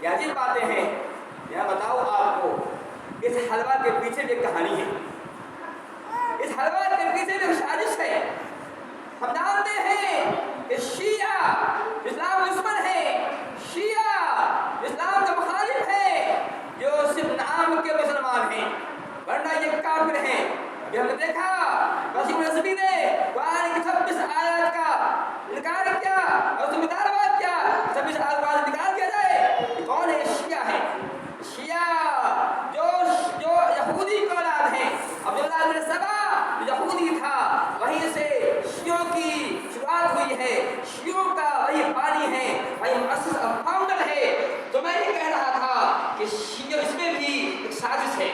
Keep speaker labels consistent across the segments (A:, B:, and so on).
A: کیا عجیب باتیں ہیں. یہاں بتاؤ آپ کو اس حلوہ کے پیچھے بھی ایک کہانی ہے. اس حلوہ کے پیچھے بھی سازش ہے. ہم جانتے ہیں کہ شیعہ اسلام دشمن ہے, شیعہ اسلام کے مخالف ہے, جو صرف نام کے مسلمان ہیں ورنہ یہ کافر ہیں. ابھی ہم نے دیکھا وسیم نسبی نے قرآن کی 26 آیات کا انکار کیا اور اس میں مطالبات کیا 26 آیات نکال دیا جائے. یہ کون ہے؟ شیعہ ہے. شیعہ جو یہودی کی اولاد ہیں. عبداللہ بن سبا جو یہودی تھا, وہیں سے شیعوں کی شروعات ہوئی ہے. شیعوں کا وہی بانی ہے, وہی مؤسس اور فاؤنڈر ہے. تو میں یہ کہہ رہا تھا کہ شیعہ اس میں بھی ایک سازش ہے.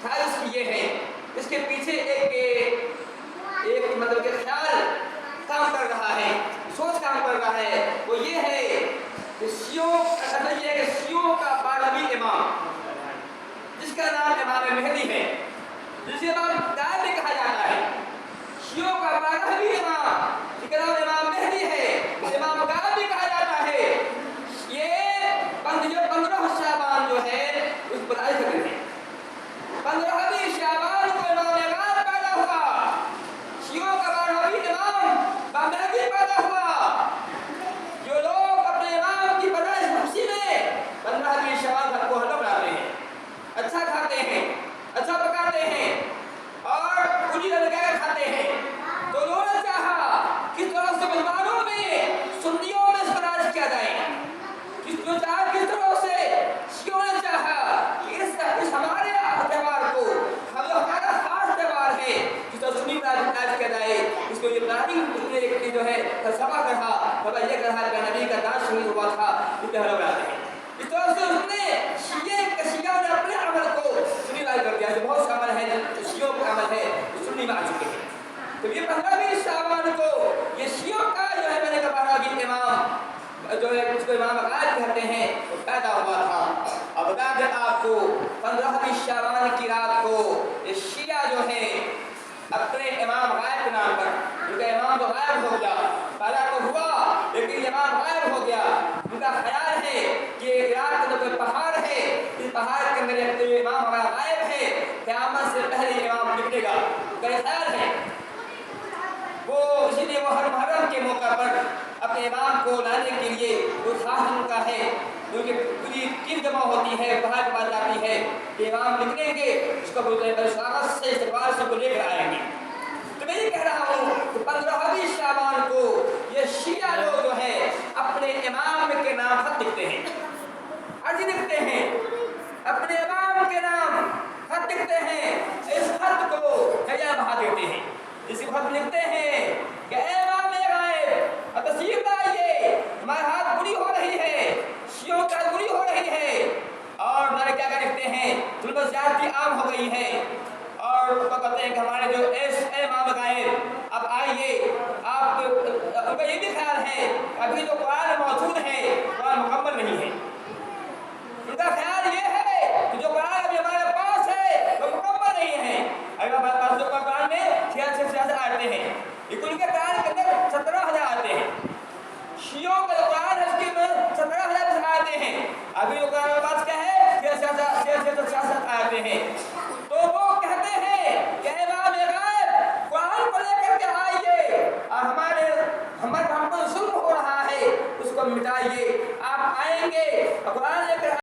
A: سازش کی یہ ہے, اس کے پیچھے ایک مطلب کہ خیال کام کر رہا ہے, سوچ کام کر رہا ہے. وہ یہ ہے کہ شیعوں کا 12ویں امام جس کا نام امام مہدی ہے, جسے امام غائب بھی کہا جاتا ہے, شیعوں کا 12ویں امام جس کا نام امام مہدی ہے, اسے امام غائب بھی کہا جاتا ہے. یہ 15 شعبان جو ہے اس پر آئے ذکر ہے. 15ویں شعبان کو امام غائب پیدا ہوا. شیعوں کا 12ویں امام امام مہدی پیدا ہوا. جو لوگ اپنے امام کی پیدائش خوشی میں 15ویں شعبان کو حلوہ بناتے ہیں, اچھا کھاتے ہیں, اچھا پکاتے ہیں اور پوری لگا کر کھاتے ہیں, تو انہوں نے چاہا کس طرح سے مسلمانوں میں سنیوں میں اس پر راج کیا جائے. کس طرح سے شیعوں نے چاہا کہ اس ہمارے تہوار کو ہمارا خاص تہوار ہے, جس طرح سنی پر راج کیا جائے. اس کو یہ پلاننگ جو ہے فلسفہ کہا, یہ کہا کہ نبی کا داعش شہید ہوا تھا, اس پہ حلوہ بناتے ہیں. اس طرح سے اس نے شیعہ نے اپنے عمل کو سنی راج کر دیا. بہت سے عمل ہے جو شیعوں کا عمل ہے جو سنی میں آ چکے ہیں. تو یہ 15ویں شعبان کو یہ شیعوں کا جو ہے میں نے کہا 12ویں امام جو ہے اس کو امام غائب کہتے ہیں, وہ پیدا ہوا تھا. اب بتا دیں آپ کو 15ویں شعبان کی رات کو یہ شیعہ جو ہے اپنے امام غائب کے نام پر, کیونکہ امام تو غائب ہو گیا, پیدا تو ہوا لیکن امام غائب ہو گیا. ان کا خیال ہے کہ عراق کا جو کوئی پہاڑ ہے, اس پہاڑ کے اندر امام ہمارا غائب ہے, قیامت سے پہلے امام نکلے گا. ان کا خیال ہے وہ, اسی لیے وہ ہر محرم کے موقع پر اپنے امام کو لانے کے لیے وہ خاص ان کا ہے, کیونکہ پوری ٹیم جمع ہوتی ہے, باہر کی بات آتی ہے کہ امام نکلیں گے, اس کو بولتے ہیں سواگت سے استقبال سے کو لے کر آئیں گے. تو میں یہ کہہ رہا ہوں کہ 15ویں شعبان کو یہ شیعہ لوگ جو ہے اپنے امام کے نام خط لکھتے ہیں, عرض لکھتے ہیں, اپنے امام کے نام خط لکھتے ہیں. اس خط کو دریا بہا دیتے ہیں. اس کو خط لکھتے ہیں کہ اے امام غائب اب تشریف لائیے, ہمارے ہاتھ بری ہو رہی ہے, شیعوں کا بری ہو رہی ہے. اور ہمارے کیا لکھتے ہیں, ظلم و زیادتی عام ہو گئی ہے. اور ان کو کہتے ہیں کہ ہمارے جو اے امام غائب اب آئیے. آپ ان کا یہ بھی خیال ہے ابھی جو قرآن موجود ہے قرآن مکمل نہیں ہے. ان کا خیال یہ ہے کہ جو قرآن ابھی ہمارے پاس ہے وہ مکمل نہیں ہے. اگر ہمارے پاس جو قرآن میں 66 آیتیں ہیں, لیکن ان کے قرآن کے اندر 17,000 آیتیں ہیں. شیعوں کا جو قرآن ہے اس کی 17,000 آیتیں ہیں. ابھی جو قرآن کے پاس کیا ہے 66 آیتیں ہیں.